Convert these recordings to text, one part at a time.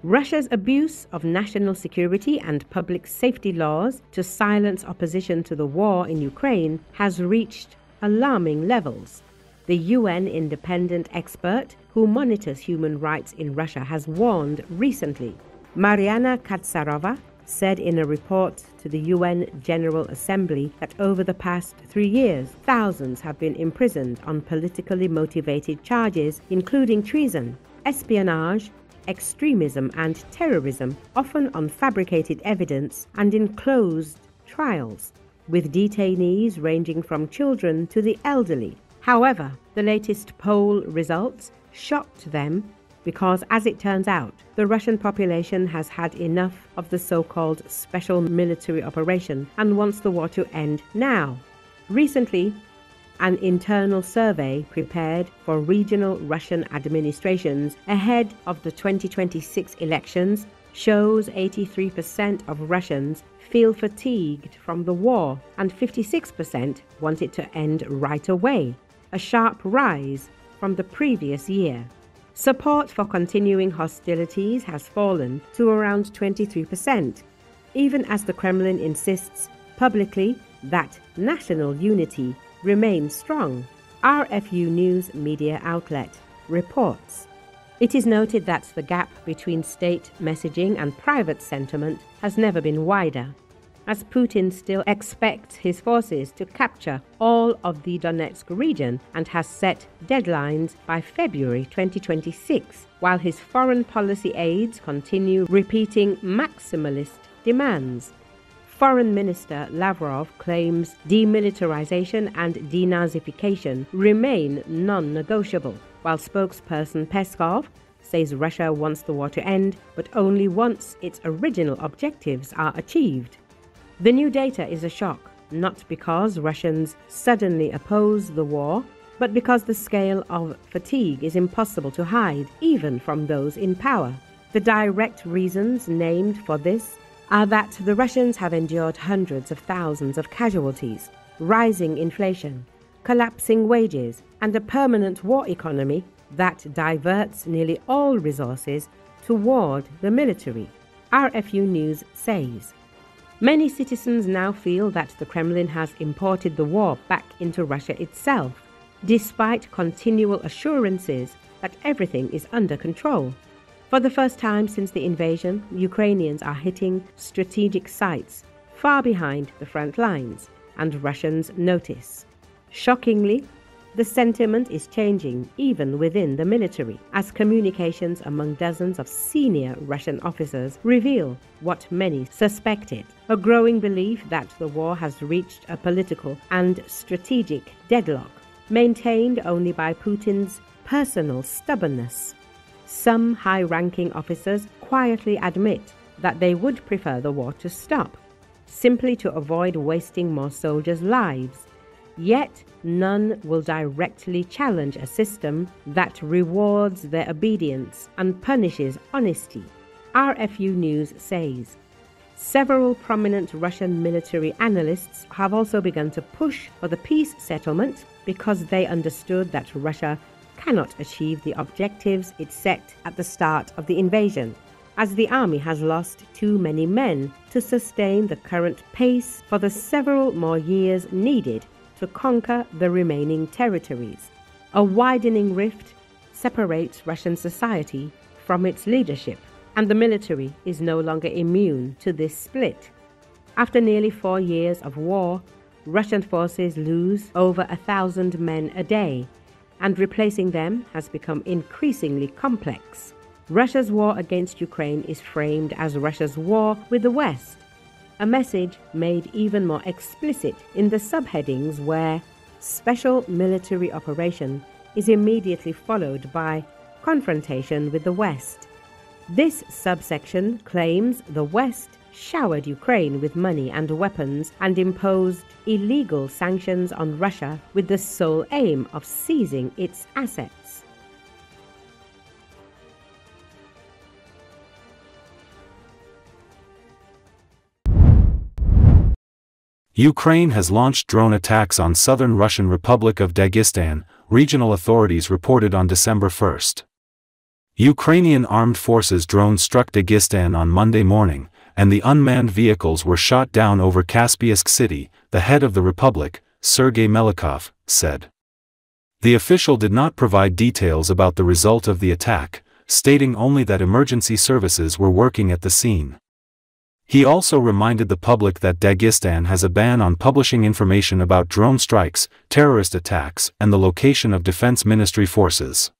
Russia's abuse of national security and public safety laws to silence opposition to the war in Ukraine has reached alarming levels. The UN independent expert who monitors human rights in Russia has warned recently. Mariana Katzarova said in a report to the UN General Assembly that over the past 3 years, thousands have been imprisoned on politically motivated charges, including treason, espionage, extremism and terrorism, often on fabricated evidence and in closed trials, with detainees ranging from children to the elderly. However, the latest poll results shocked them because, as it turns out, the Russian population has had enough of the so-called special military operation and wants the war to end now. Recently, an internal survey prepared for regional Russian administrations ahead of the 2026 elections shows 83% of Russians feel fatigued from the war and 56% want it to end right away, a sharp rise from the previous year. Support for continuing hostilities has fallen to around 23%, even as the Kremlin insists publicly that national unity remains strong. RFU News media outlet reports. It is noted that the gap between state messaging and private sentiment has never been wider, as Putin still expects his forces to capture all of the Donetsk region and has set deadlines by February 2026, while his foreign policy aides continue repeating maximalist demands. Foreign Minister Lavrov claims demilitarization and denazification remain non-negotiable, while spokesperson Peskov says Russia wants the war to end, but only once its original objectives are achieved. The new data is a shock, not because Russians suddenly oppose the war, but because the scale of fatigue is impossible to hide, even from those in power. The direct reasons named for this are that the Russians have endured hundreds of thousands of casualties, rising inflation, collapsing wages, and a permanent war economy that diverts nearly all resources toward the military, RFU News says. Many citizens now feel that the Kremlin has imported the war back into Russia itself, despite continual assurances that everything is under control. For the first time since the invasion, Ukrainians are hitting strategic sites far behind the front lines, and Russians notice. Shockingly, the sentiment is changing even within the military, as communications among dozens of senior Russian officers reveal what many suspected: a growing belief that the war has reached a political and strategic deadlock, maintained only by Putin's personal stubbornness. Some high-ranking officers quietly admit that they would prefer the war to stop, simply to avoid wasting more soldiers' lives. Yet none will directly challenge a system that rewards their obedience and punishes honesty, RFU News says. Several prominent Russian military analysts have also begun to push for the peace settlement because they understood that Russia cannot achieve the objectives it set at the start of the invasion, as the army has lost too many men to sustain the current pace for the several more years needed to conquer the remaining territories. A widening rift separates Russian society from its leadership, and the military is no longer immune to this split. After nearly 4 years of war, Russian forces lose over 1,000 men a day, and replacing them has become increasingly complex. Russia's war against Ukraine is framed as Russia's war with the West, a message made even more explicit in the subheadings where special military operation is immediately followed by confrontation with the West. This subsection claims the West showered Ukraine with money and weapons and imposed illegal sanctions on Russia with the sole aim of seizing its assets. Ukraine has launched drone attacks on southern Russian Republic of Dagestan, regional authorities reported on December 1. Ukrainian armed forces drones struck Dagestan on Monday morning, and the unmanned vehicles were shot down over Kaspiask city, the head of the republic, Sergei Melikov, said. The official did not provide details about the result of the attack, stating only that emergency services were working at the scene. He also reminded the public that Dagestan has a ban on publishing information about drone strikes, terrorist attacks, and the location of Defense Ministry forces.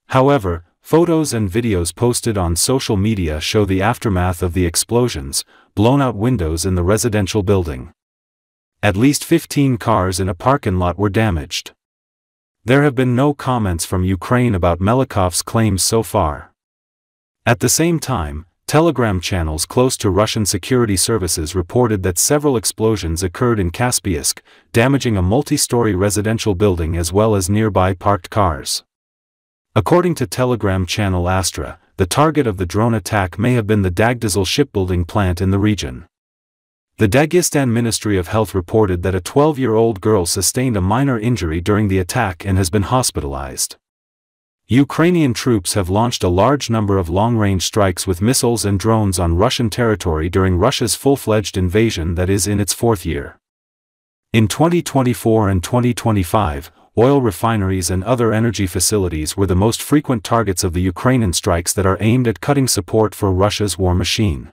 However, photos and videos posted on social media show the aftermath of the explosions, blown-out windows in the residential building. At least 15 cars in a parking lot were damaged. There have been no comments from Ukraine about Melikov's claims so far. At the same time, Telegram channels close to Russian security services reported that several explosions occurred in Kaspiask, damaging a multi-story residential building as well as nearby parked cars. According to Telegram channel Astra, the target of the drone attack may have been the Dagdazil shipbuilding plant in the region. The Dagestan Ministry of Health reported that a 12-year-old girl sustained a minor injury during the attack and has been hospitalized. Ukrainian troops have launched a large number of long-range strikes with missiles and drones on Russian territory during Russia's full-fledged invasion that is in its fourth year. In 2024 and 2025, oil refineries and other energy facilities were the most frequent targets of the Ukrainian strikes that are aimed at cutting support for Russia's war machine.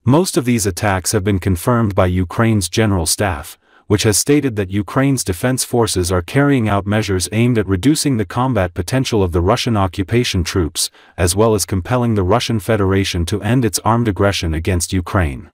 Most of these attacks have been confirmed by Ukraine's General Staff, which has stated that Ukraine's defense forces are carrying out measures aimed at reducing the combat potential of the Russian occupation troops, as well as compelling the Russian Federation to end its armed aggression against Ukraine.